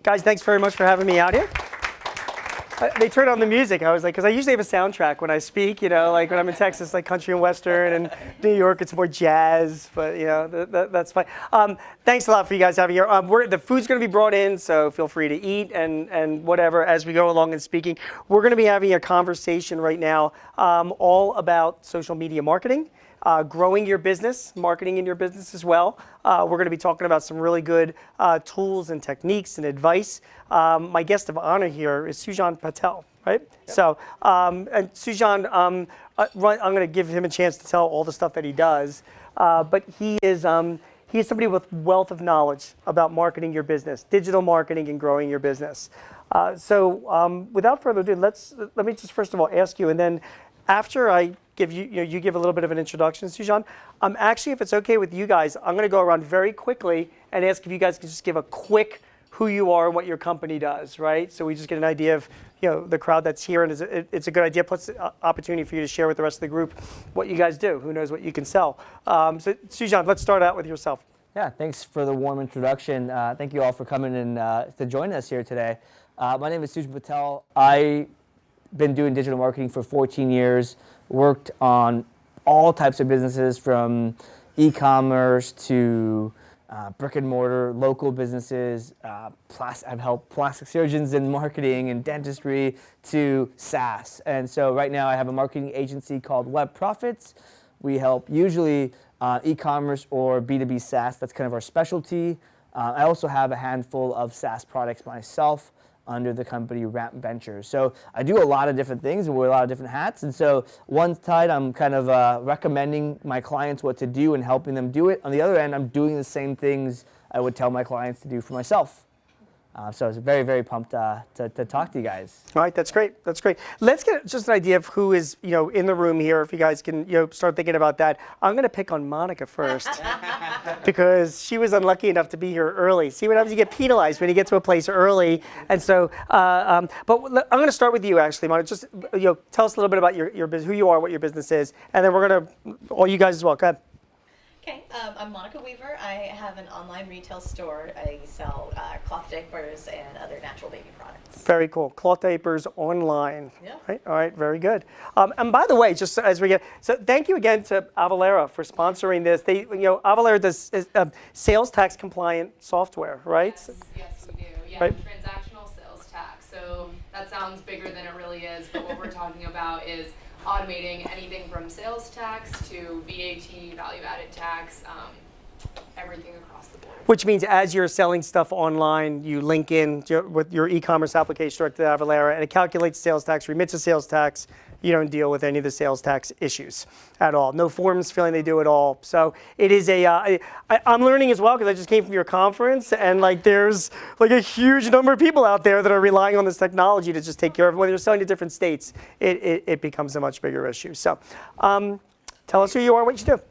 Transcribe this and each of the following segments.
Guys, thanks very much for having me out here. They turned on the music. I was like, because I usually have a soundtrack when I speak, like when I'm in Texas, like country and western, and New York, it's more jazz, but that's fine. Thanks a lot for you guys having here. The food's going to be brought in, so feel free to eat and whatever as we go along and speaking. We're going to be having a conversation right now all about social media marketing. Growing your business, marketing in your business as well. We're going to be talking about some really good tools and techniques and advice. My guest of honor here is Sujan Patel, right? Yep. So, and Sujan, I'm going to give him a chance to tell all the stuff that he does. But he is somebody with wealth of knowledge about marketing your business, digital marketing and growing your business. So, without further ado, let me just first of all ask you, and then after I give you give a little bit of an introduction, Sujan. Actually, if it's okay with you guys, I'm going to go around very quickly and ask if you guys can just give a quick who you are and what your company does, right? So we just get an idea of the crowd that's here, and it's a good idea. Plus, opportunity for you to share with the rest of the group what you guys do. Who knows what you can sell? So Sujan, let's start out with yourself. Yeah, thanks for the warm introduction. Thank you all for coming and to join us here today. My name is Sujan Patel. I've been doing digital marketing for 14 years. Worked on all types of businesses from e-commerce to brick and mortar, local businesses. I've helped plastic surgeons in marketing and dentistry to SaaS. And so right now I have a marketing agency called WebProfits. We help usually e-commerce or B2B SaaS. That's kind of our specialty. I also have a handful of SaaS products myself under the company Ramp Ventures. So I do a lot of different things and wear a lot of different hats. And so one side, I'm kind of recommending my clients what to do and helping them do it. On the other end, I'm doing the same things I would tell my clients to do for myself. So I was very, very pumped to talk to you guys. All right, that's great. That's great. Let's get just an idea of who is in the room here. If you guys can start thinking about that. I'm going to pick on Monica first because she was unlucky enough to be here early. See what happens? You get penalized when you get to a place early. And so, but I'm going to start with you actually, Monica. Just tell us a little bit about your business, who you are, what your business is, and then we're going to all you guys as well. Go ahead. Okay, I'm Monica Weaver. I have an online retail store. I sell cloth diapers and other natural baby products. Very cool. Cloth diapers online. Yeah. Right? All right, very good. And by the way, just as we get, so thank you again to Avalara for sponsoring this. They, Avalara does sales tax compliant software, right? Yes, we do. Yeah, right. Transactional sales tax. So that sounds bigger than it really is, but what we're talking about is automating anything from sales tax to VAT, value-added tax, everything across the board. Which means as you're selling stuff online, you link in with your e-commerce application direct to Avalara, and it calculates sales tax, remits a sales tax. You don't deal with any of the sales tax issues at all. No forms filling, they do it all. So it is I'm learning as well because I just came from your conference, and there's a huge number of people out there that are relying on this technology to just take care of it. When you're selling to different states, it becomes a much bigger issue. So tell us who you are, what you do.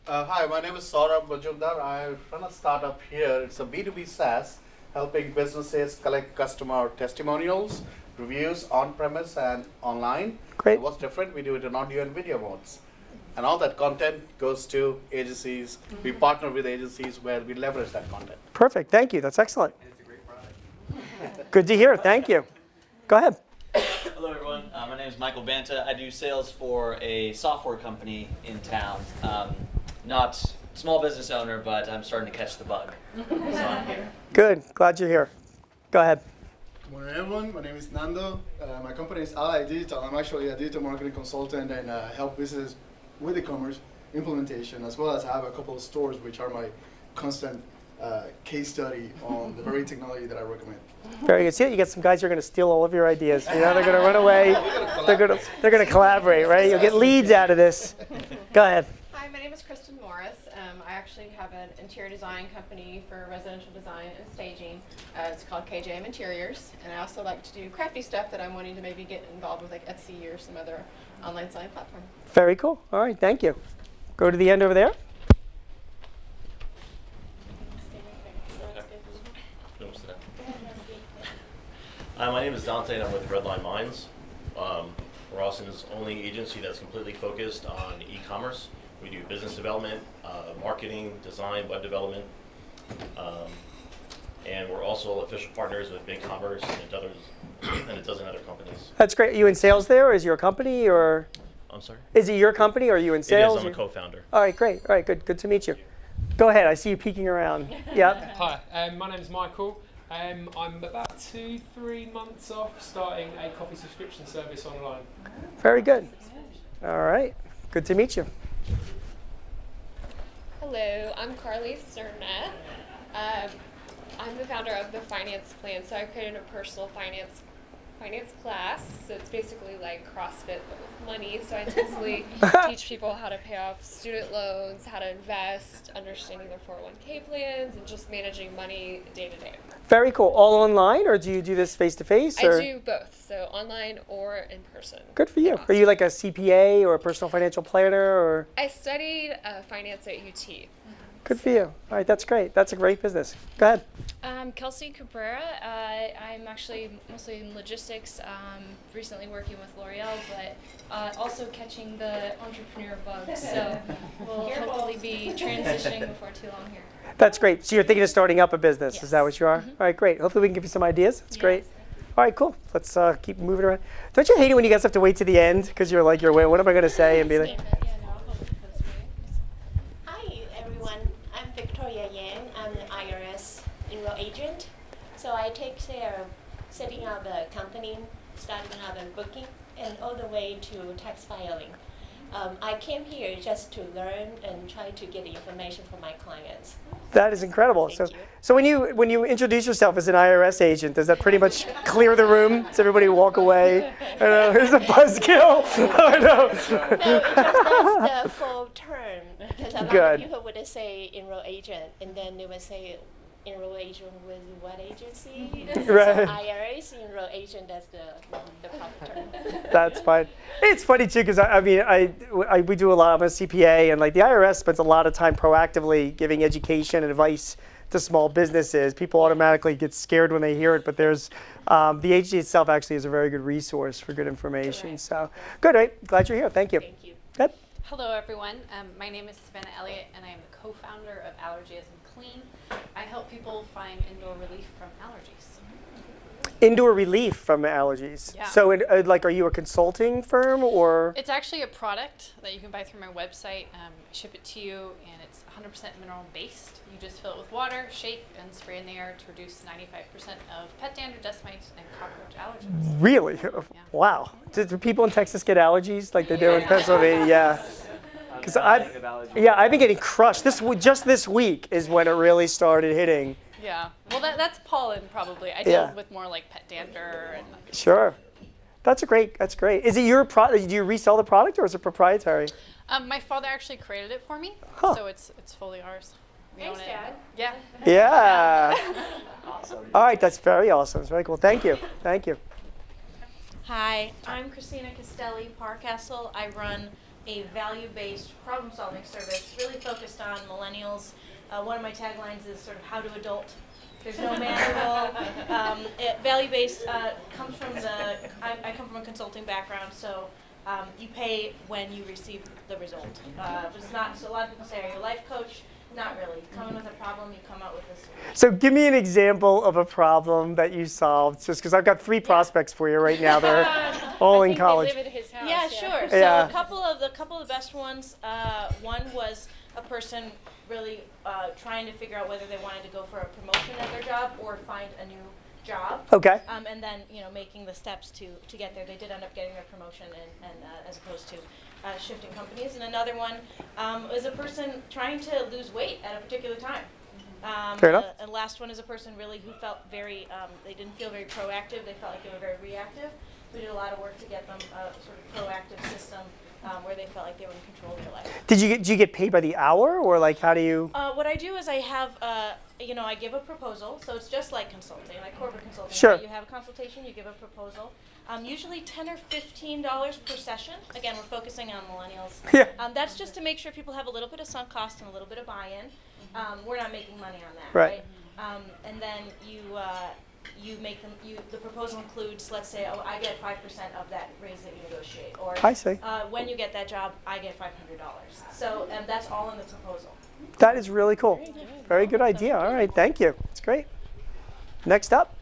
Hi, my name is Saurabh Majumdar. I run a startup here. It's a B2B SaaS, helping businesses collect customer testimonials, reviews on-premise and online. Great. So what's different? We do it in audio and video modes. And all that content goes to agencies. We partner with agencies where we leverage that content. Perfect. Thank you. That's excellent. And it's a great product. Good to hear. Thank you. Go ahead. Hello everyone, my name is Michael Banta. I do sales for a software company in town. Not small business owner, but I'm starting to catch the bug. So I'm here. Good. Glad you're here. Go ahead. Good morning, everyone. My name is Nando. My company is Ally Digital. I'm actually a digital marketing consultant and help businesses with e-commerce implementation, as well as I have a couple of stores which are my constant case study on the very technology that I recommend. Very good. See, you get some guys who are going to steal all of your ideas. They're going to run away. They're going to collaborate, right? You'll get leads out of this. Go ahead. Hi, my name is Kristen Morris. I actually have an interior design company for residential design and staging. It's called KJM Interiors, and I also like to do crafty stuff that I'm wanting to maybe get involved with, like Etsy or some other online selling platform. Very cool. All right, thank you. Go to the end over there. My name is Dante and I'm with Redline Minds. We're Austin's only agency that's completely focused on e-commerce. We do business development, marketing, design, web development. And we're also official partners with BigCommerce and a dozen other companies. That's great. Are you in sales there, or is your company, or I'm sorry? is it your company, or are you in It sales? is. I'm a co-founder. All right, great. All right, good to meet you. Go ahead. I see you peeking around. Yep. Hi, my name's Michael. I'm about 2-3 months off starting a coffee subscription service online. Very good. All right. Good to meet you. Hello, I'm Carly Cerna. I'm the founder of the Finance Plan, so I created a personal finance class. So it's basically like CrossFit but with money. So I intensely teach people how to pay off student loans, how to invest, understanding their 401k plans, and just managing money day to day. Very cool. All online, or do you do this face to face? I do both, so online or in person. Good for you. Are you like a CPA or a personal financial planner, or? I studied finance at UT. Good for you. All right, that's great. That's a great business. Go ahead. Kelsey Cabrera. I'm actually mostly in logistics, recently working with L'Oreal, but also catching the entrepreneur bug. So we'll hopefully be transitioning before too long here. That's great. So you're thinking of starting up a business. Yes. Is that what you are? All right, great. Hopefully we can give you some ideas. That's great. All right, cool. Let's keep moving around. Don't you hate it when you guys have to wait to the end because you're like, what am I going to say? And be like, Hi everyone, I'm Victoria Yang. I'm the IRS enroll agent. So I take care of setting up the company, starting up and booking, and all the way to tax filing. I came here just to learn and try to get the information from my clients. that is incredible. Thank you. So when you introduce yourself as an IRS agent, does that pretty much clear the room? Does everybody walk away? I don't know, here's a buzzkill. I know. No, it's just that's the full term. Because a lot Good. of people would say enroll agent, and then they would say enroll agent with what agency? Right. So IRS enroll agent, that's the proper term. That's fine. It's funny too because we do a lot. I'm a CPA, and like the IRS spends a lot of time proactively giving education and advice to small businesses. People automatically get scared when they hear it, but there's the agency itself actually is a very good resource for good information. Correct. So good, right? Glad you're here. Thank you. Thank you. Good. Hello everyone, my name is Savannah Elliott and I am the co-founder of Allergy as in Clean. I help people find indoor relief from allergies. Indoor relief from allergies. Yeah. So like, are you a consulting firm or? It's actually a product that you can buy through my website. I ship it to you and it's 100% mineral based. You just fill it with water, shake, and spray in the air to reduce 95% of pet dander, dust mites, and cockroach allergens. Really? Yeah. Wow. Do people in Texas get allergies like they do in Pennsylvania? Yeah. Because I've been getting crushed. Just this week is when it really started hitting. Yeah, well that's pollen probably. I deal with more like pet dander and. Sure. That's great. Is it your product? Do you resell the product or is it proprietary? My father actually created it for me, so it's fully ours. We Thanks, own it. Dad. Yeah. Yeah. Awesome. All right, that's very awesome. It's very cool. Thank you. Thank you. Hi, I'm Christina Castelli, Parcastle. I run a value-based problem-solving service really focused on millennials. One of my taglines is sort of how to adult. There's no manual. Value-based comes from I come from a consulting background, so you pay when you receive the result. It's not, so a lot of people say, are you a life coach? Not really. You come in with a problem, you come out with a solution. So give me an example of a problem that you solved, just because I've got 3 prospects for you right now. They're all in college. They live at his house. Yeah, sure. Yeah. So a couple of the best ones. One was a person really trying to figure out whether they wanted to go for a promotion at their job or find a new job. Okay. And then making the steps to get there. They did end up getting their promotion and as opposed to shifting companies. And another one is a person trying to lose weight at a particular time. Fair enough. And last one is a person really who felt very, they didn't feel very proactive. They felt like they were very reactive. We did a lot of work to get them a sort of proactive system where they felt like they were in control of their life. Do you get paid by the hour, or like how do you? What I do is I have, I give a proposal. So it's just like consulting, like corporate consulting. Sure. Right? You have a consultation, you give a proposal. Usually $10 or $15 per session. Again, we're focusing on millennials. Yeah. That's just to make sure people have a little bit of sunk cost and a little bit of buy-in. We're not making money on that, Right. And then you make them. The proposal includes, let's say, I get 5% of that raise that you negotiate, or I see. When you get that job, I get $500. So that's all in the proposal. That is really cool. Very good idea. All right, thank you. It's great. Next up.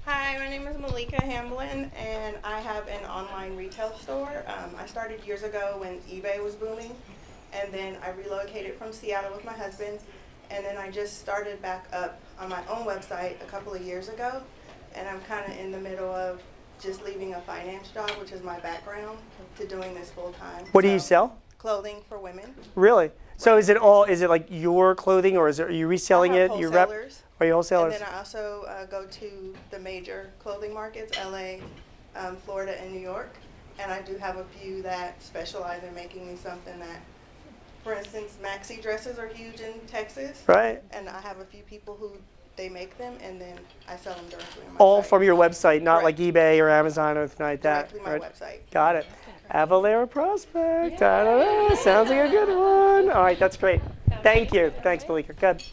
Hi, my name is Malika Hamblin, and I have an online retail store. I started years ago when eBay was booming, and then I relocated from Seattle with my husband, and then I just started back up on my own website a couple of years ago, and I'm kind of in the middle of just leaving a finance job, which is my background, to doing this full time. What do you sell? Clothing for women. Really? So is it like your clothing, or are you reselling it? You rep? Wholesalers. Are you wholesalers? And then I also go to the major clothing markets, LA, Florida, and New York. And I do have a few that specialize in making me something that, for instance, maxi dresses are huge in Texas. Right. And I have a few people who they make them, and then I sell them directly on my All site. from your website, not Correct. like eBay or Amazon or anything like that. Directly my website. Got it. Avalera Prospect. I don't know. Sounds like a good one. All right, that's great. Thank you. Thanks, Malika. Good.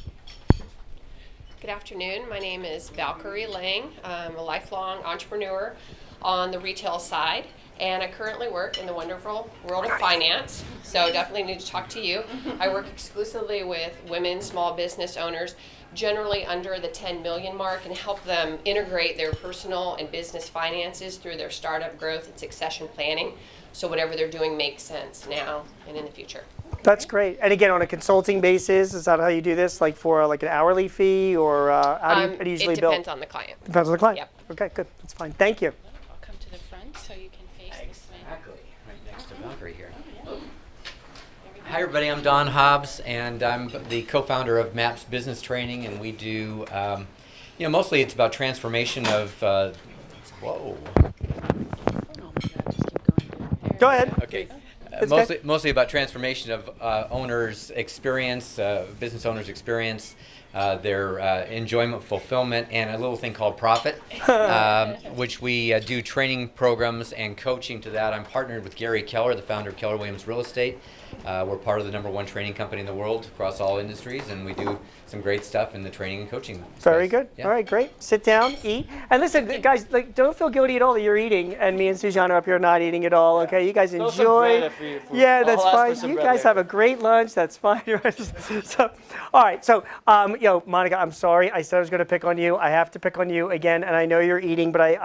Good afternoon. My name is Valkyrie Lang. I'm a lifelong entrepreneur on the retail side, and I currently work in the wonderful world of finance, so definitely need to talk to you. I work exclusively with women small business owners, generally under the 10 million mark, and help them integrate their personal and business finances through their startup growth and succession planning, so whatever they're doing makes sense now and in the future. That's great. And again, on a consulting basis, is that how you do this? Like for an hourly fee, or how do you usually bill? It depends on the client. Depends on the client. Yep. Okay, good. That's fine. Thank you. I'll come to the front so you can face this way. Exactly, right next to Valkyrie here. Hi everybody, I'm Don Hobbs, and I'm the co-founder of MAPS Business Training, and we do, mostly it's about transformation of, whoa. Go ahead. Okay. It's good. Mostly about transformation of owners' experience, business owners' experience, their enjoyment, fulfillment, and a little thing called profit, which we do training programs and coaching to that. I'm partnered with Gary Keller, the founder of Keller Williams Real Estate. We're part of the #1 training company in the world across all industries, and we do some great stuff in the training and coaching space. Very good. Yeah. All right, great. Sit down, eat. And listen, guys, don't feel guilty at all that you're eating, and me and Sujan are up here not eating at all, okay? You guys Throw some enjoy. bread if we Yeah, I'll that's ask for fine. some You bread guys later. have a great lunch. That's fine. So, all right. So, Monica, I'm sorry. I said I was going to pick on you. I have to pick on you again, and I know you're eating, but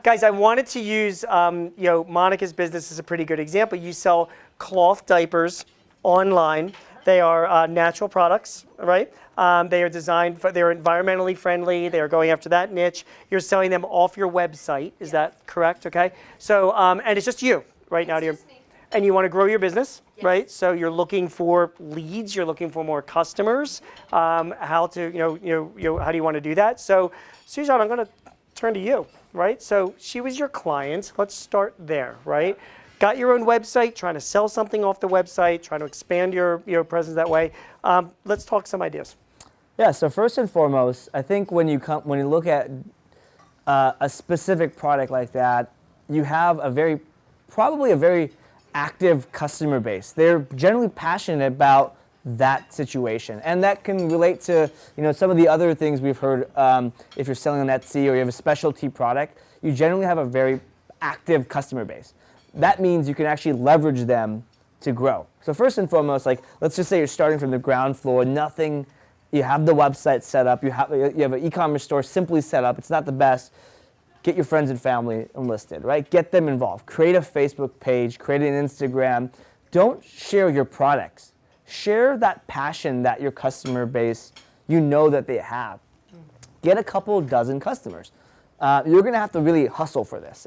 guys, I wanted to use, Monica's business is a pretty good example. You sell cloth diapers online. They are natural products, right? They are designed for, they're environmentally friendly. They are going after that niche. You're selling them off your website. Is that correct? Okay. So, and it's just you right now. And you want to grow your business, right? So you're looking for leads. You're looking for more customers. How do you want to do that? So, Sujan, I'm going to turn to you, right? So she was your client. Let's start there, right? Got your own website, trying to sell something off the website, trying to expand your presence that way. Let's talk some ideas. Yeah. So first and foremost, I think when you look at a specific product like that, you have probably a very active customer base. They're generally passionate about that situation, and that can relate to some of the other things we've heard. If you're selling on Etsy or you have a specialty product, you generally have a very active customer base. That means you can actually leverage them to grow. So first and foremost, let's just say you're starting from the ground floor, nothing. You have the website set up. You have an e-commerce store simply set up. It's not the best. Get your friends and family enlisted, right? Get them involved. Create a Facebook page. Create an Instagram. Don't share your products. Share that passion that your customer base, that they have. Get a couple dozen customers. You're going to have to really hustle for this.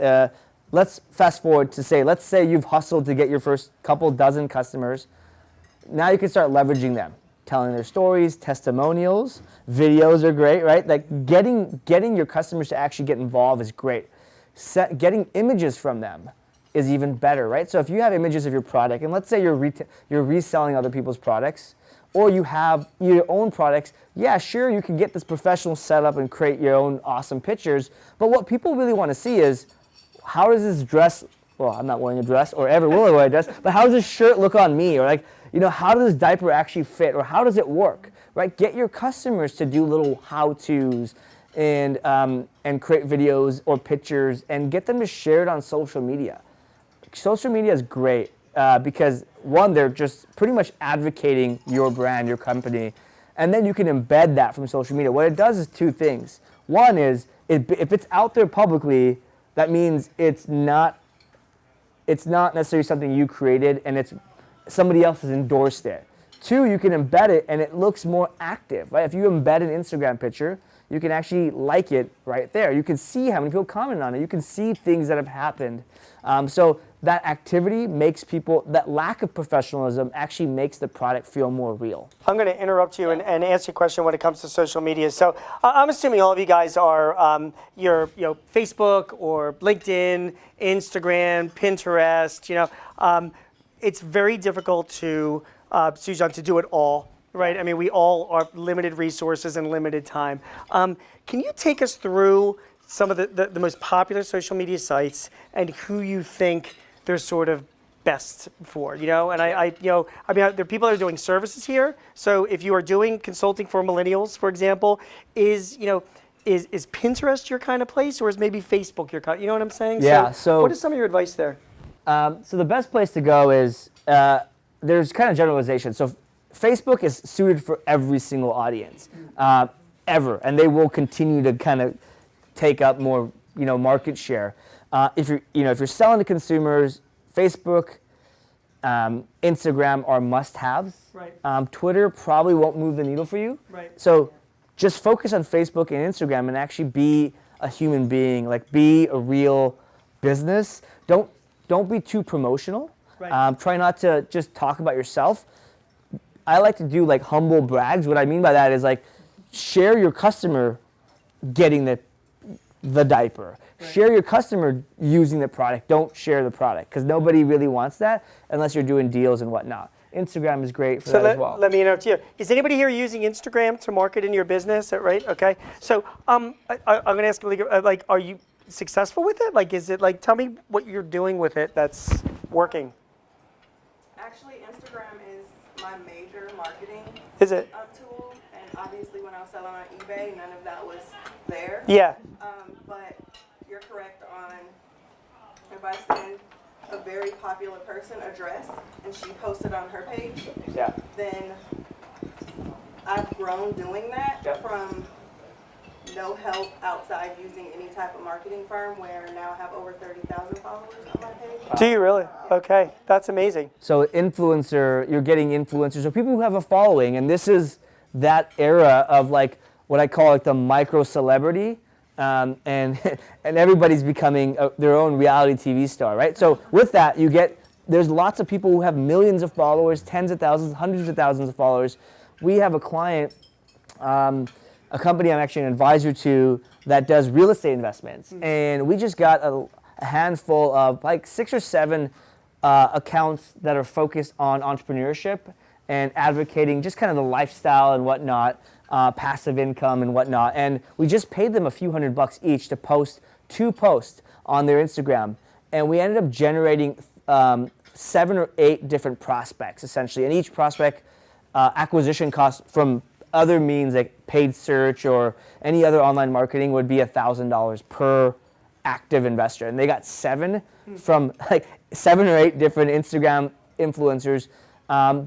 Let's fast forward to let's say you've hustled to get your first couple dozen customers. Now you can start leveraging them, telling their stories, testimonials, videos are great, right? Like getting your customers to actually get involved is great. Getting images from them is even better, right? So if you have images of your product, and let's say you're reselling other people's products, or you have your own products, yeah, sure, you can get this professional setup and create your own awesome pictures, but what people really want to see is, how does this dress, well, I'm not wearing a dress, or ever will I wear a dress, but how does this shirt look on me? Or how does this diaper actually fit? Or how does it work, right? Get your customers to do little how-tos and create videos or pictures and get them to share it on social media. Social media is great because, one, they're just pretty much advocating your brand, your company, and then you can embed that from social media. What it does is two things. One is, if it's out there publicly, that means it's not necessarily something you created and it's somebody else has endorsed it. Two, you can embed it and it looks more active, right? If you embed an Instagram picture, you can actually like it right there. You can see how many people comment on it. You can see things that have happened. So that activity makes people, that lack of professionalism actually makes the product feel more real. I'm going to interrupt you and ask you a question when it comes to social media. So I'm assuming all of you guys are your Facebook or LinkedIn, Instagram, Pinterest. It's very difficult to Sujan, to do it all, right? I mean, we all are limited resources and limited time. Can you take us through some of the most popular social media sites and who you think they're sort of best for, And there are people that are doing services here. So if you are doing consulting for millennials, for example, is Pinterest your kind of place, or is maybe Facebook your kind? You know what I'm saying? Yeah. So what is some of your advice there? So the best place to go is there's kind of generalization. So Facebook is suited for every single audience ever, and they will continue to kind of take up more market share. If you're selling to consumers, Facebook, Instagram are must-haves. Right. Twitter probably won't move the needle for you. Right. So just focus on Facebook and Instagram and actually be a human being, like be a real business. Don't be too promotional. Right. Try not to just talk about yourself. I like to do like humble brags. What I mean by that is like share your customer getting the diaper. Right. Share your customer using the product. Don't share the product because nobody really wants that unless you're doing deals and whatnot. Instagram is great for that as well. Let me interrupt you. Is anybody here using Instagram to market in your business? Right? Okay. So I'm going to ask, like, are you successful with it? Like, is it like, tell me what you're doing with it that's working. Actually, Instagram is my major marketing Is it? tool, and obviously when I was selling on eBay, none of that was there. Yeah. But you're correct on, if I send a very popular person a dress and she posted on her page, yeah, then I've grown doing that from no help outside using any type of marketing firm, where now I have over 30,000 followers on my page. Do you really? Okay, that's amazing. So influencer, you're getting influencers, or people who have a following, and this is that era of like what I call like the micro celebrity, and everybody's becoming their own reality TV star, right? So with that, there's lots of people who have millions of followers, tens of thousands, hundreds of thousands of followers. We have a client, a company I'm actually an advisor to that does real estate investments. And we just got a handful of like 6 or 7 accounts that are focused on entrepreneurship and advocating just kind of the lifestyle and whatnot, passive income and whatnot. And we just paid them a few $100 each to post 2 posts on their Instagram. And we ended up generating 7 or 8 different prospects essentially. And each prospect acquisition cost from other means like paid search or any other online marketing would be $1,000 per active investor. And they got 7 from like 7 or 8 different Instagram influencers.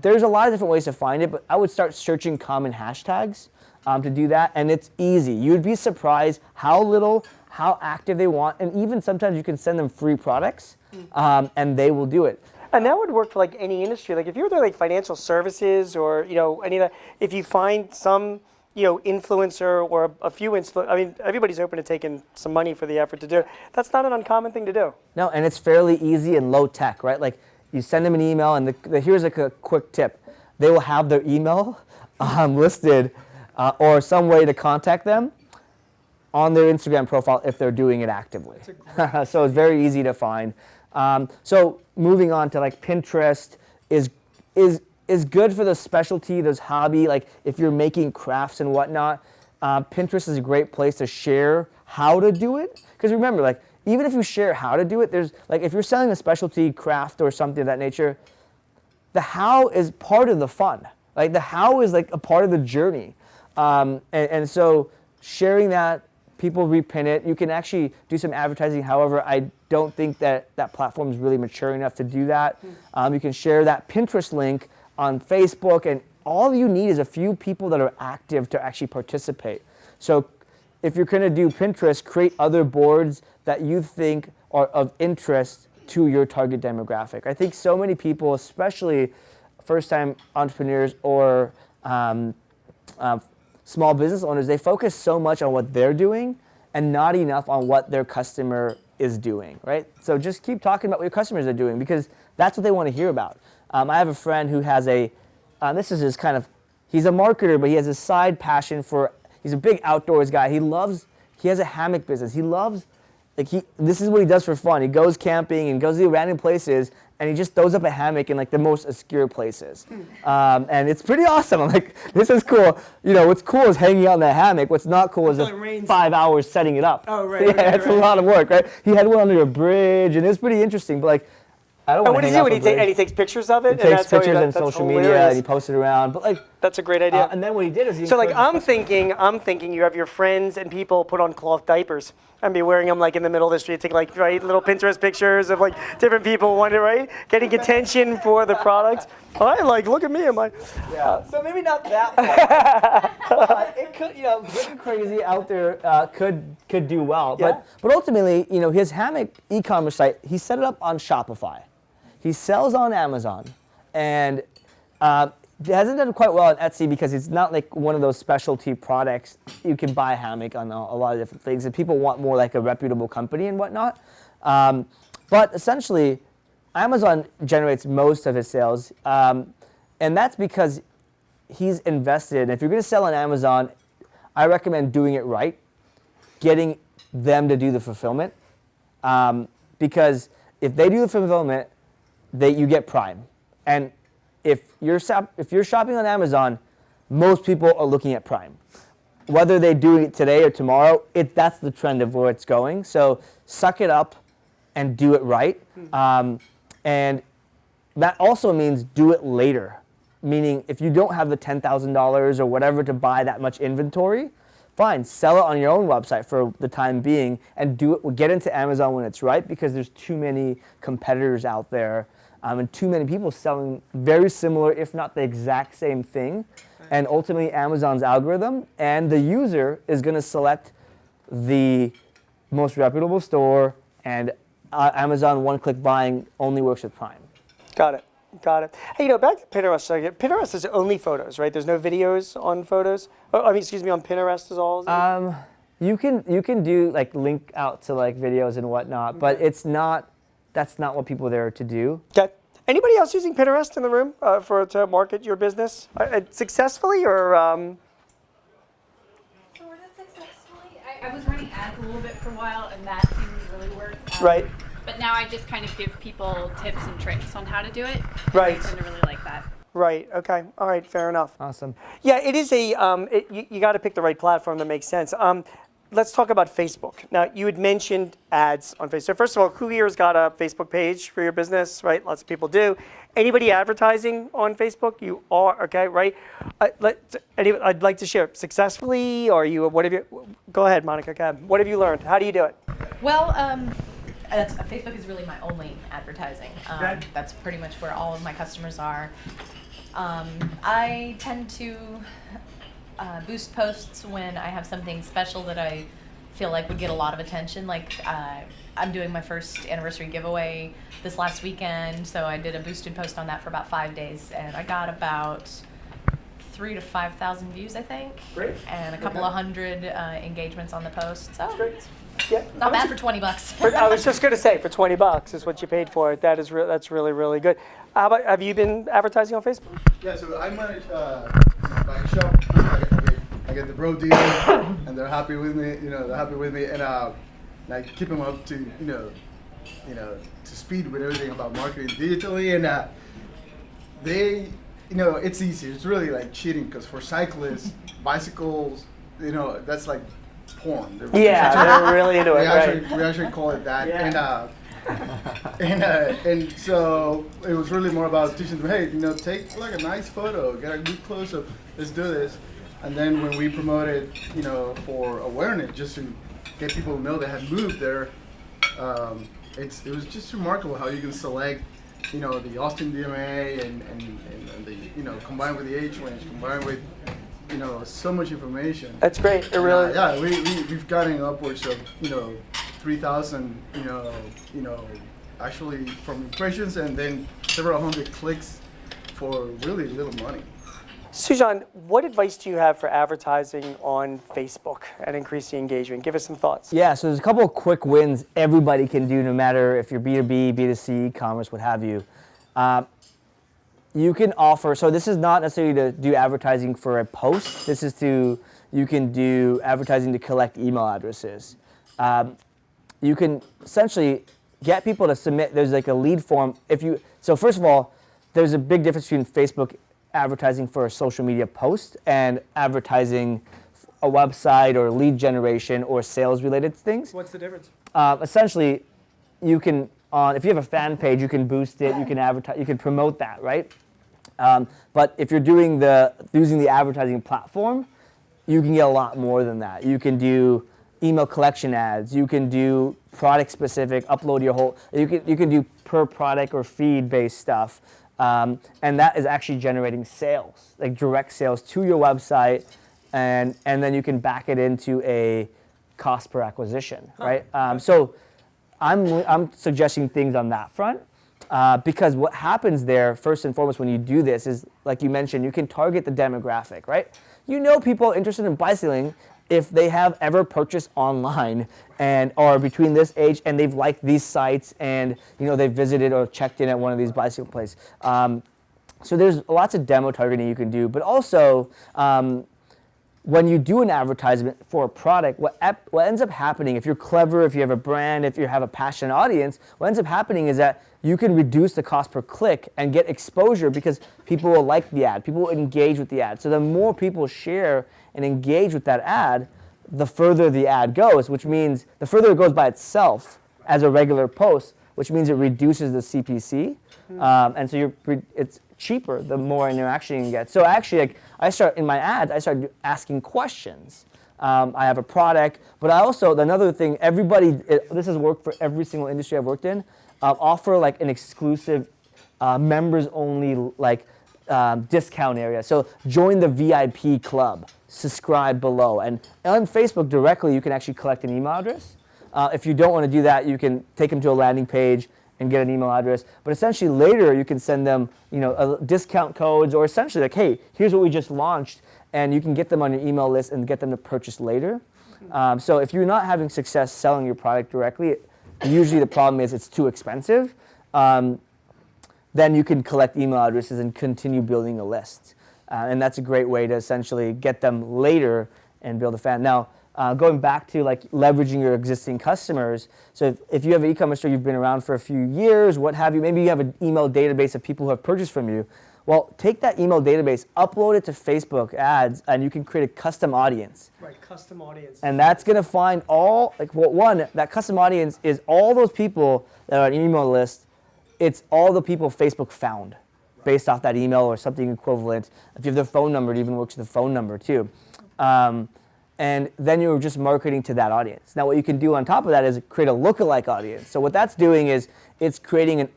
There's a lot of different ways to find it, but I would start searching common hashtags to do that. And it's easy. You'd be surprised how active they want. And even sometimes you can send them free products and they will do it. And that would work for like any industry. Like if you're doing like financial services or any of that, if you find some influencer or a few everybody's open to taking some money for the effort to do it. That's not an uncommon thing to do. No, and it's fairly easy and low tech, right? Like you send them an email, and here's like a quick tip: they will have their email listed or some way to contact them on their Instagram profile if they're doing it actively. So it's very easy to find. So moving on to like Pinterest is good for the specialty, those hobby, like if you're making crafts and whatnot. Pinterest is a great place to share how to do it. Because remember, like even if you share how to do it, there's like if you're selling a specialty craft or something of that nature, the how is part of the fun. Like the how is like a part of the journey. And so sharing that, people repin it. You can actually do some advertising. However, I don't think that platform is really mature enough to do that. You can share that Pinterest link on Facebook all you need is a few people that are active to actually participate. So if you're going to do Pinterest, create other boards that you think are of interest to your target demographic. I think so many people, especially first-time entrepreneurs or small business owners, they focus so much on what they're doing and not enough on what their customer is doing, right? So just keep talking about what your customers are doing because that's what they want to hear about. I have a friend who has this is his kind of, he's a marketer, but he has a side passion for, he's a big outdoors guy. He has a hammock business. He loves, this is what he does for fun. He goes camping and goes to random places and he just throws up a hammock in like the most obscure places. And it's pretty awesome. I'm like, this is cool. What's cool is hanging out in that hammock. What's not cool is the 5 hours setting it up. Oh, right. Yeah, it's a lot of work, right? He had one under a bridge and it was pretty interesting, but like, I don't want to hang out on a bridge. And he takes pictures of it? He takes pictures on social media and he posts it around. But like, that's a great idea. And then what he did is So like I'm thinking you have your friends and people put on cloth diapers and be wearing them like in the middle of the street, take like little Pinterest pictures of like different people getting attention for the product. Look at me, am I? Yeah. So maybe not that one. It could, getting crazy out there could do well. Yeah. But ultimately, his hammock e-commerce site, he set it up on Shopify. He sells on Amazon, and he hasn't done quite well on Etsy because it's not like one of those specialty products. You can buy a hammock on a lot of different things, and people want more like a reputable company and whatnot. But essentially, Amazon generates most of his sales, and that's because he's invested. If you're going to sell on Amazon, I recommend doing it right, getting them to do the fulfillment, because if they do the fulfillment, you get Prime. And if you're shopping on Amazon, most people are looking at Prime. Whether they do it today or tomorrow, that's the trend of where it's going. So suck it up and do it right. And that also means do it later. Meaning if you don't have the $10,000 or whatever to buy that much inventory, fine, sell it on your own website for the time being and get into Amazon when it's right because there's too many competitors out there. And too many people selling very similar, if not the exact same thing. And ultimately, Amazon's algorithm and the user is going to select the most reputable store, and Amazon one-click buying only works with Prime. Got it. Hey, back to Pinterest. Pinterest is only photos, right? There's no videos on photos. On Pinterest is all. You can do like link out to like videos and whatnot, but that's not what people are there to do. Okay. Anybody else using Pinterest in the room to market your business successfully or? Sort of successfully. I was running ads a little bit for a while, and that seemed to really work. Right. But now I just kind of give people tips and tricks on how to do it. Right. They tend to really like that. Right. Okay. All right. Fair enough. Awesome. Yeah, it is you got to pick the right platform that makes sense. Let's talk about Facebook. Now, you had mentioned ads on Facebook. So first of all, who here has got a Facebook page for your business, right? Lots of people do. Anybody advertising on Facebook? You are, okay, right? I'd like to share successfully, or go ahead, Monica, go ahead. What have you learned? How do you do it? Well, Facebook is really my only advertising. Okay. That's pretty much where all of my customers are. I tend to boost posts when I have something special that I feel like would get a lot of attention. Like I'm doing my first anniversary giveaway this last weekend, so I did a boosted post on that for about 5 days, and I got about 3,000 to 5,000 views, I think. Great. And a couple of hundred engagements on the post. So great. Yeah. Not bad for $20. I was just going to say, for $20 is what you paid for it. That's really, really good. How about, have you been advertising on Facebook? Yeah, so I manage bike shop. I get the bro deal, and they're happy with me. They're happy with me, and I keep them up to to speed with everything about marketing digitally, and they, it's easy. It's really like cheating because for cyclists, bicycles, that's like porn. They're really into it. We actually call it that, Yeah. and so it was really more about teaching them, hey, take like a nice photo, get a good close up, let's do this. And then when we promoted, for awareness, just to get people to know they had moved there, it was just remarkable how you can select, the Austin DMA and the combined with the age range, combined with so much information. That's great. It really. Yeah, we've gotten upwards of 3,000 actually from impressions, and then several hundred clicks for really little money. Sujan, what advice do you have for advertising on Facebook and increasing engagement? Give us some thoughts. Yeah, so there's a couple of quick wins everybody can do, no matter if you're B2B, B2C, e-commerce, what have you. You can offer, so this is not necessarily to do advertising for a post. This is you can do advertising to collect email addresses. You can essentially get people to submit, there's like a lead form. So first of all, there's a big difference between Facebook advertising for a social media post and advertising a website or lead generation or sales related things. What's the difference? Essentially, you can, if you have a fan page, you can boost it, you can advertise, you can promote that, right? But if you're using the advertising platform, you can get a lot more than that. You can do email collection ads. You can do product specific, upload your whole. You can do per product or feed based stuff, and that is actually generating sales, like direct sales to your website, and then you can back it into a cost per acquisition, right? So I'm suggesting things on that front. Because what happens there, first and foremost, when you do this is, like you mentioned, you can target the demographic, right? People interested in bicycling if they have ever purchased online and are between this age and they've liked these sites and they've visited or checked in at one of these bicycle places. So there's lots of demo targeting you can do, but also when you do an advertisement for a product, what ends up happening, if you're clever, if you have a brand, if you have a passionate audience, what ends up happening is that you can reduce the cost per click and get exposure because people will like the ad, people will engage with the ad. So the more people share and engage with that ad, the further the ad goes, which means the further it goes by itself as a regular post, which means it reduces the CPC. And so it's cheaper the more interaction you get. So actually, I start asking questions. I have a product, but another thing, this has worked for every single industry I've worked in, offer like an exclusive members only discount area. So join the VIP club, subscribe below. And on Facebook directly, you can actually collect an email address. If you don't want to do that, you can take them to a landing page and get an email address. But essentially later you can send them, discount codes, or essentially like, hey, here's what we just launched, and you can get them on your email list and get them to purchase later. So if you're not having success selling your product directly, usually the problem is it's too expensive. Then you can collect email addresses and continue building a list. And that's a great way to essentially get them later and build a fan. Now, going back to leveraging your existing customers. So if you have an e-commerce store, you've been around for a few years, what have you, maybe you have an email database of people who have purchased from you. Well, take that email database, upload it to Facebook ads, and you can create a custom audience. Right, custom audience. And that's going to find that custom audience is all those people that are on your email list. It's all the people Facebook found based off that email or something equivalent. If you have their phone number, it even works with the phone number too. And then you're just marketing to that audience. Now what you can do on top of that is create a lookalike audience. So what that's doing is it's creating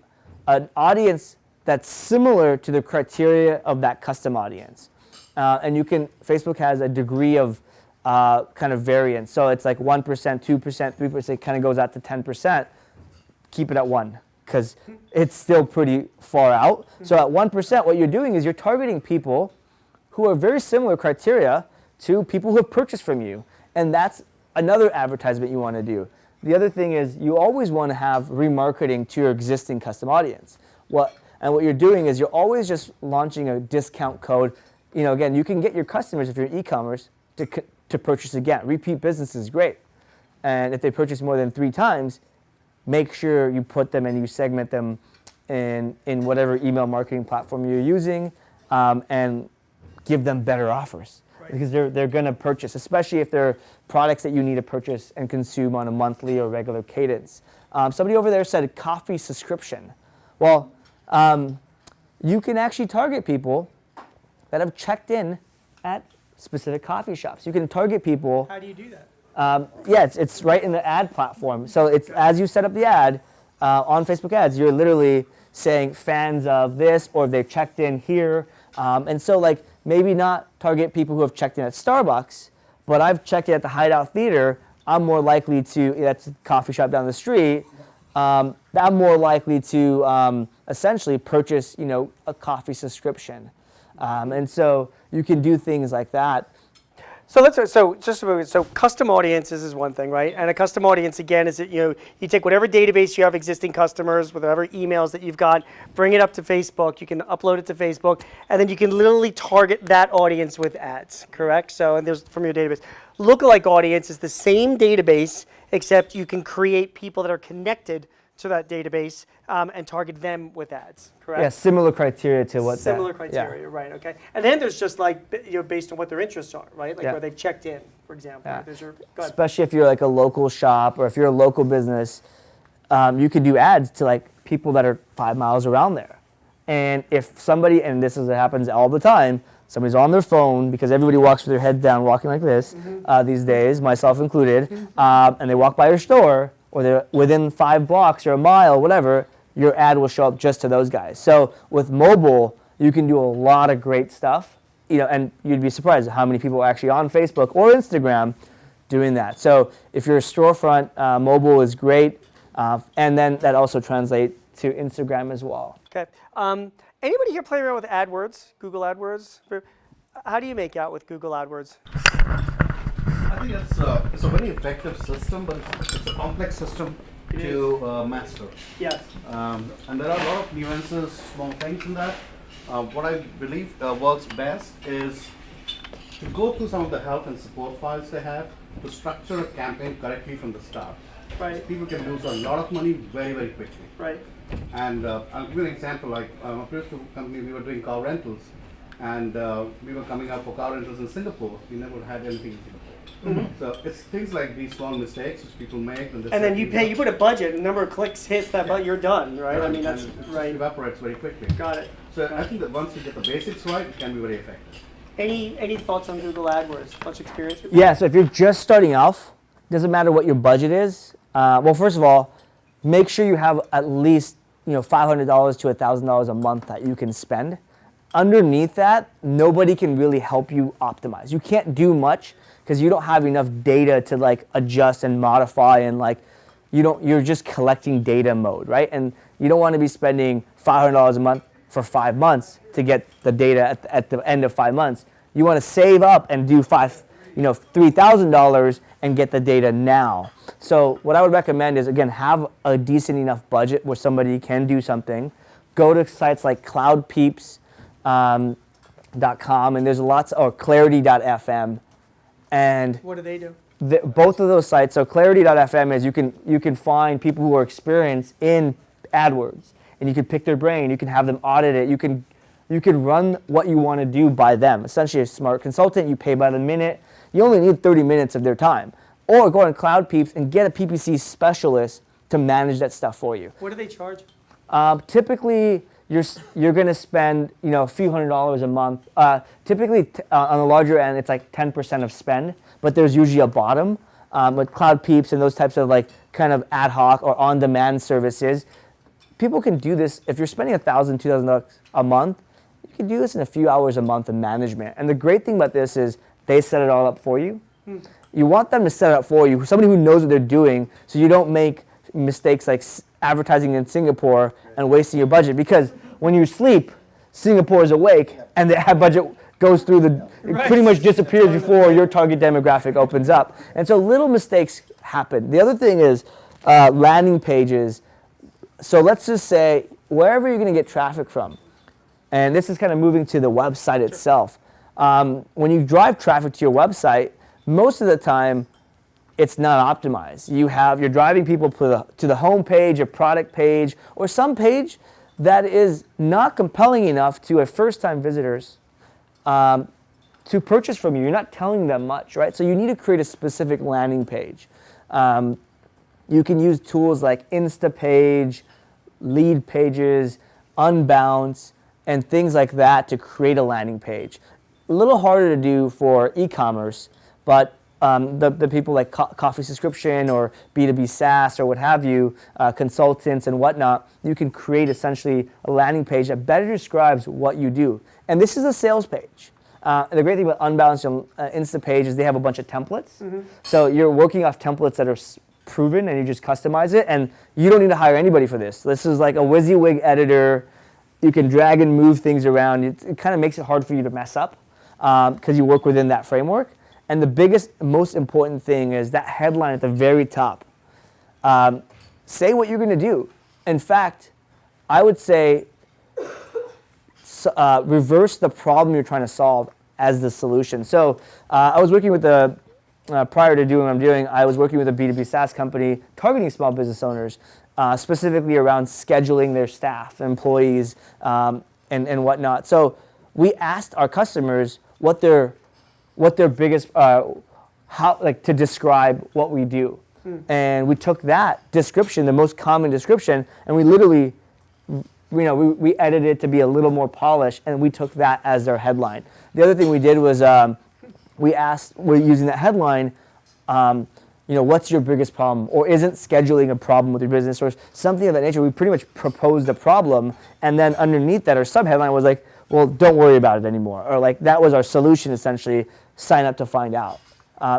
an audience that's similar to the criteria of that custom audience. And Facebook has a degree of kind of variance. So it's like 1%, 2%, 3%, it kind of goes out to 10%. Keep it at 1 because it's still pretty far out. So at 1%, what you're doing is you're targeting people who are very similar criteria to people who have purchased from you. And that's another advertisement you want to do. The other thing is you always want to have remarketing to your existing custom audience. What you're doing is you're always just launching a discount code. Again, you can get your customers, if you're in e-commerce, to purchase again. Repeat business is great. And if they purchase more than 3 times, make sure you put them and you segment them in whatever email marketing platform you're using, and give them better offers. Because they're going to purchase, especially if they're products that you need to purchase and consume on a monthly or regular cadence. Somebody over there said coffee subscription. Well, you can actually target people that have checked in at specific coffee shops. You can target people. How do you do that? It's right in the ad platform. So it's as you set up the ad on Facebook ads, you're literally saying fans of this, or they've checked in here. And so like maybe not target people who have checked in at Starbucks, but I've checked in at the Hideout Theater. I'm more likely to, that's a coffee shop down the street. I'm more likely to essentially purchase, a coffee subscription. And so you can do things like that. So custom audiences is one thing, right? And a custom audience again is that you take whatever database you have existing customers, whatever emails that you've got, bring it up to Facebook. You can upload it to Facebook, and then you can literally target that audience with ads. Correct? So and there's from your database. Lookalike audience is the same database, except you can create people that are connected to that database and target them with ads, correct? Yeah, similar criteria to what Similar criteria, right, okay. And then there's just like, based on what their interests are, right? Like where they've checked in, for example. Yeah. There's your, go ahead. Especially if you're like a local shop or if you're a local business, you could do ads to like people that are 5 miles around there. And if somebody, and this happens all the time, somebody's on their phone because everybody walks with their head down, walking like this these days, myself included, and they walk by your store, or they're within 5 blocks or a mile, whatever, your ad will show up just to those guys. So with mobile, you can do a lot of great stuff, and you'd be surprised at how many people are actually on Facebook or Instagram doing that. So if you're a storefront, mobile is great, and then that also translates to Instagram as well. Okay. Anybody here play around with AdWords, Google AdWords? How do you make out with Google AdWords? I think it's a very effective system, but it's a complex system to master. Yes. And there are a lot of nuances, small things in that. What I believe works best is to go through some of the help and support files they have to structure a campaign correctly from the start. Right. People can lose a lot of money very, very quickly. Right. And I'll give you an example. Like a previous company, we were doing car rentals, and we were coming up for car rentals in Singapore. We never had anything in Singapore. So it's things like these small mistakes which people make. And then you pay. You put a budget. A number of clicks hits that, but you're done, right? I mean, that's right. It evaporates very quickly. Got it. So I think that once you get the basics right, it can be very effective. Any thoughts on Google AdWords? Much experience with Yeah. So if you're just starting off, doesn't matter what your budget is. Well, first of all, make sure you have at least $500 to $1,000 a month that you can spend. Underneath that, nobody can really help you optimize. You can't do much because you don't have enough data to like adjust and modify, and like you're just collecting data mode, right? And you don't want to be spending $500 a month for 5 months to get the data at the end of 5 months. You want to save up and do $3,000 and get the data now. So what I would recommend is, again, have a decent enough budget where somebody can do something. Go to sites like cloudpeeps.com, and there's lots, or clarity.fm. And what do they do? Both of those sites, so clarity.fm is you can find people who are experienced in AdWords, and you can pick their brain, you can have them audit it, you can run what you want to do by them. Essentially a smart consultant, you pay by the minute, you only need 30 minutes of their time. Or go on CloudPeeps and get a PPC specialist to manage that stuff for you. What do they charge? Typically, you're going to spend a few $100s a month. Typically, on the larger end, it's like 10% of spend, but there's usually a bottom. With CloudPeeps and those types of like kind of ad hoc or on-demand services, people can do this. If you're spending $1,000, $2,000 a month, you can do this in a few hours a month of management. And the great thing about this is they set it all up for you. You want them to set it up for you, somebody who knows what they're doing, so you don't make mistakes like advertising in Singapore and wasting your budget. Because when you sleep, Singapore is awake, and the ad budget goes through it pretty much disappears before your target demographic opens up. And so little mistakes happen. The other thing is landing pages. So let's just say wherever you're going to get traffic from, and this is kind of moving to the website itself. When you drive traffic to your website, most of the time, it's not optimized. You're driving people to the home page, a product page, or some page that is not compelling enough to a first-time visitors to purchase from you. You're not telling them much, right? So you need to create a specific landing page. You can use tools like Instapage, lead pages, Unbounce, and things like that to create a landing page. A little harder to do for e-commerce, but the people like coffee subscription or B2B SaaS or what have you, consultants and whatnot, you can create essentially a landing page that better describes what you do. And this is a sales page. The great thing about Unbalanced and Instapage is they have a bunch of templates. So you're working off templates that are proven and you just customize it, and you don't need to hire anybody for this. This is like a WYSIWYG editor. You can drag and move things around. It kind of makes it hard for you to mess up because you work within that framework. And the biggest, most important thing is that headline at the very top. Say what you're going to do. In fact, I would say reverse the problem you're trying to solve as the solution. So I was working with prior to doing what I'm doing, I was working with a B2B SaaS company targeting small business owners, specifically around scheduling their staff, employees, and whatnot. So we asked our customers what their biggest, to describe what we do. And we took that description, the most common description, and we literally, we edited it to be a little more polished, and we took that as their headline. The other thing we did was we're using that headline, what's your biggest problem? Or isn't scheduling a problem with your business? Or something of that nature. We pretty much proposed a problem, and then underneath that, our sub-headline was like, well, don't worry about it anymore. Or like, that was our solution, essentially, sign up to find out.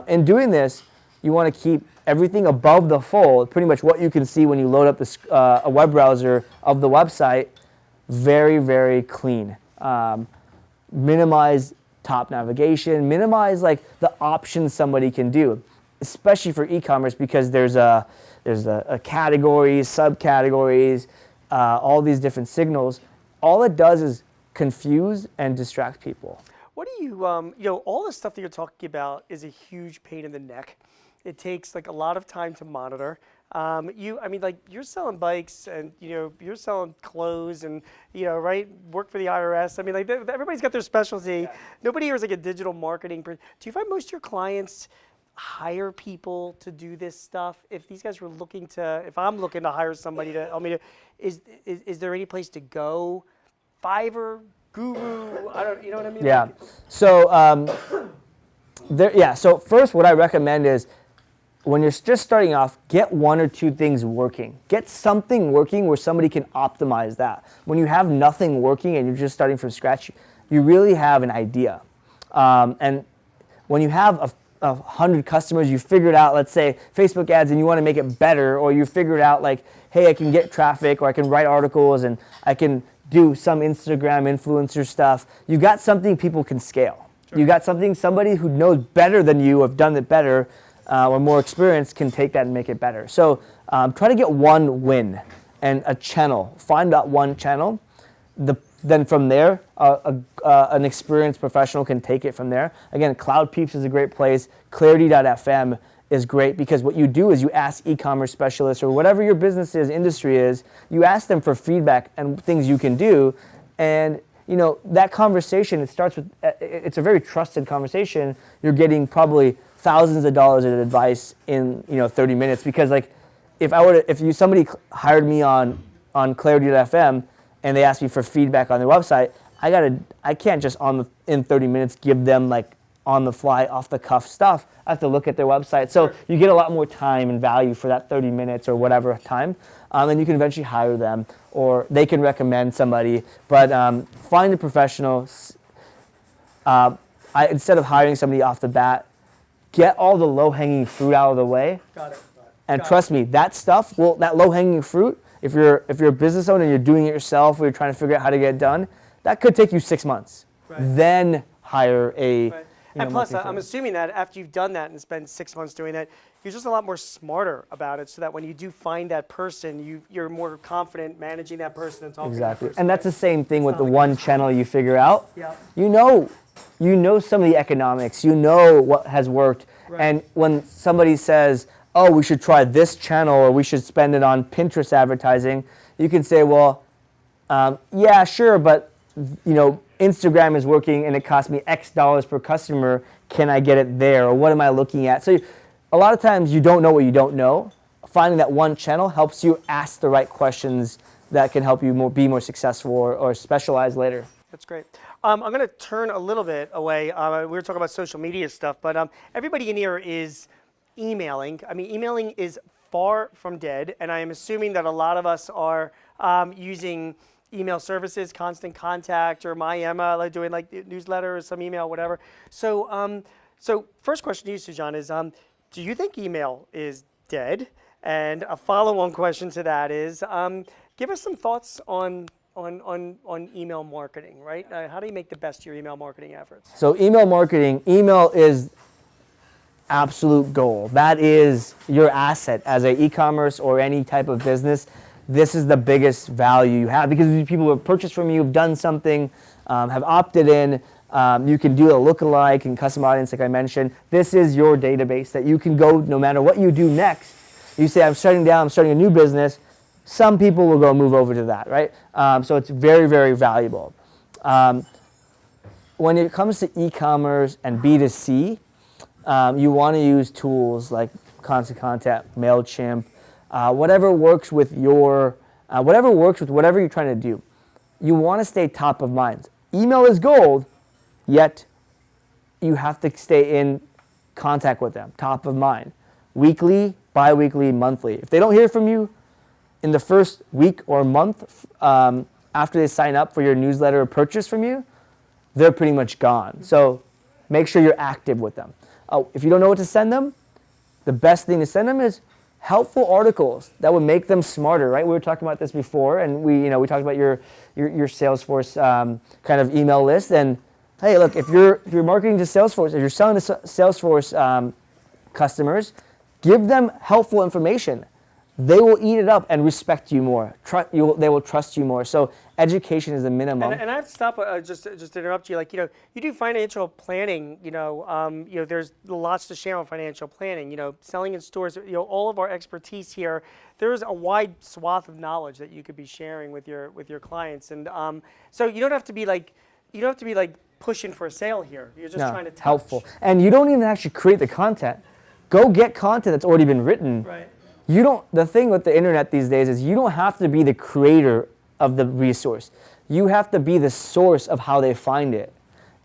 In doing this, you want to keep everything above the fold, pretty much what you can see when you load up a web browser of the website, very, very clean. Minimize top navigation, minimize like the options somebody can do, especially for e-commerce, because there's a categories, subcategories, all these different signals. All it does is confuse and distract people. What do you, all the stuff that you're talking about is a huge pain in the neck. It takes like a lot of time to monitor. You're selling bikes and, you're selling clothes and, work for the IRS. I mean, like everybody's got their specialty. Yeah. Nobody here is like a digital marketing person. Do you find most of your clients hire people to do this stuff? If these guys were if I'm looking to hire somebody to help me, is there any place to go? Fiverr, Guru, you know what I mean? Yeah. So, so first what I recommend is when you're just starting off, get one or two things working. Get something working where somebody can optimize that. When you have nothing working and you're just starting from scratch, you really have an idea. And when you have 100 customers, you figured out, let's say, Facebook ads, and you want to make it better, or you figured out like, hey, I can get traffic, or I can write articles, and I can do some Instagram influencer stuff. You got something people can scale. Sure. You got somebody who knows better than you, have done it better, or more experienced, can take that and make it better. So try to get one win and a channel. Find that one channel. Then from there, an experienced professional can take it from there. Again, Cloud Peeps is a great place. Clarity.fm is great because what you do is you ask e-commerce specialists or whatever your business is, industry is, you ask them for feedback and things you can do. And that conversation, it's a very trusted conversation. You're getting probably thousands of dollars in advice in 30 minutes, because like if somebody hired me on Clarity.fm and they asked me for feedback on their website, I can't just in 30 minutes give them like on the fly, off the cuff stuff. I have to look at their website. So you get a lot more time and value for that 30 minutes or whatever time. And you can eventually hire them, or they can recommend somebody. But find a professional. Instead of hiring somebody off the bat, get all the low-hanging fruit out of the way. Got it. And trust me, that stuff, that low-hanging fruit, if you're a business owner and you're doing it yourself, or you're trying to figure out how to get it done, that could take you 6 months. Right. Then hire a. Right. And plus, I'm assuming that after you've done that and spent 6 months doing that, you're just a lot more smarter about it, so that when you do find that person, you're more confident managing that person and talking to that person. And that's the same thing with the one channel you figure out. Yeah. You know some of the economics. You know what has worked. Right. And when somebody says, oh, we should try this channel, or we should spend it on Pinterest advertising, you can say, well, yeah, sure, but Instagram is working and it costs me X dollars per customer. Can I get it there? Or what am I looking at? So a lot of times you don't know what you don't know. Finding that one channel helps you ask the right questions that can help you be more successful or specialize later. That's great. I'm going to turn a little bit away. We were talking about social media stuff, but everybody in here is emailing. I mean, emailing is far from dead, and I am assuming that a lot of us are using email services, Constant Contact or MyEmma, like doing like newsletter or some email, whatever. So, so first question to you, Sujan, is do you think email is dead? And a follow-on question to that is, give us some thoughts on email marketing, right? How do you make the best of your email marketing efforts? So email marketing, email is absolute gold. That is your asset as an e-commerce or any type of business. This is the biggest value you have because these people who have purchased from you, have done something, have opted in. You can do a lookalike and custom audience, like I mentioned. This is your database that you can go no matter what you do next. You say, I'm shutting down, I'm starting a new business. Some people will go move over to that, right? So it's very, very valuable. When it comes to e-commerce and B2C, you want to use tools like Constant Contact, MailChimp, whatever works with whatever you're trying to do. You want to stay top of mind. Email is gold, yet you have to stay in contact with them, top of mind. Weekly, bi-weekly, monthly. If they don't hear from you in the first week or month after they sign up for your newsletter or purchase from you, they're pretty much gone. So make sure you're active with them. If you don't know what to send them, the best thing to send them is helpful articles that would make them smarter, right? We were talking about this before, and we talked about your Salesforce kind of email list. And hey, look, if you're marketing to Salesforce, if you're selling to Salesforce customers, give them helpful information. They will eat it up and respect you more. They will trust you more. So education is the minimum. And I have to stop just to interrupt you. Like, you do financial planning. There's lots to share on financial planning. Selling in stores. All of our expertise here. There is a wide swath of knowledge that you could be sharing with your clients. And so you don't have to be like pushing for a sale here. You're just trying to touch. Helpful. And you don't even actually create the content. Go get content that's already been written. Right. The thing with the internet these days is you don't have to be the creator of the resource. You have to be the source of how they find it.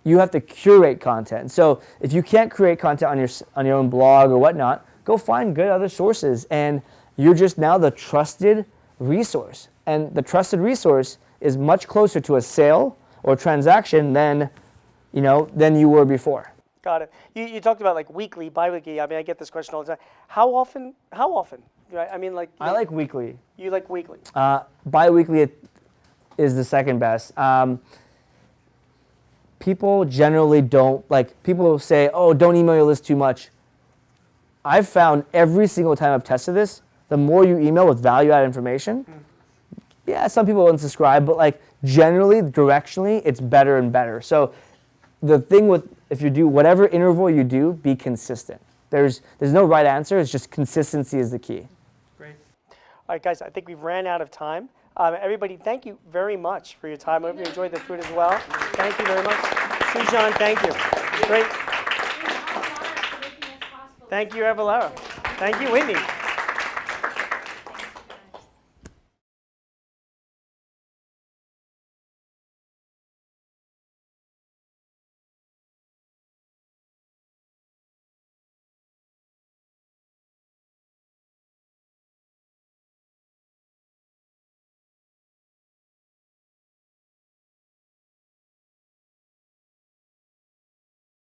You have to curate content. So if you can't create content on your own blog or whatnot, go find good other sources, and you're just now the trusted resource. And the trusted resource is much closer to a sale or transaction than you were before. Got it. You talked about like weekly, bi-weekly. I mean, I get this question all the time. How often? Right? I mean, I like weekly. You like weekly? Bi-weekly is the second best. People generally don't, people will say, oh, don't email your list too much. I've found every single time I've tested this, the more you email with value-added information, yeah, some people unsubscribe, but generally, directionally, it's better and better. So the thing with, if you do whatever interval you do, be consistent. There's no right answer. It's just consistency is the key. Great. All right, guys, I think we've ran out of time. Everybody, thank you very much for your time. I hope you enjoyed the food as well. Thank you very much. Sujan, thank you. Great. Thank you, Evalera. Thank you, Whitney.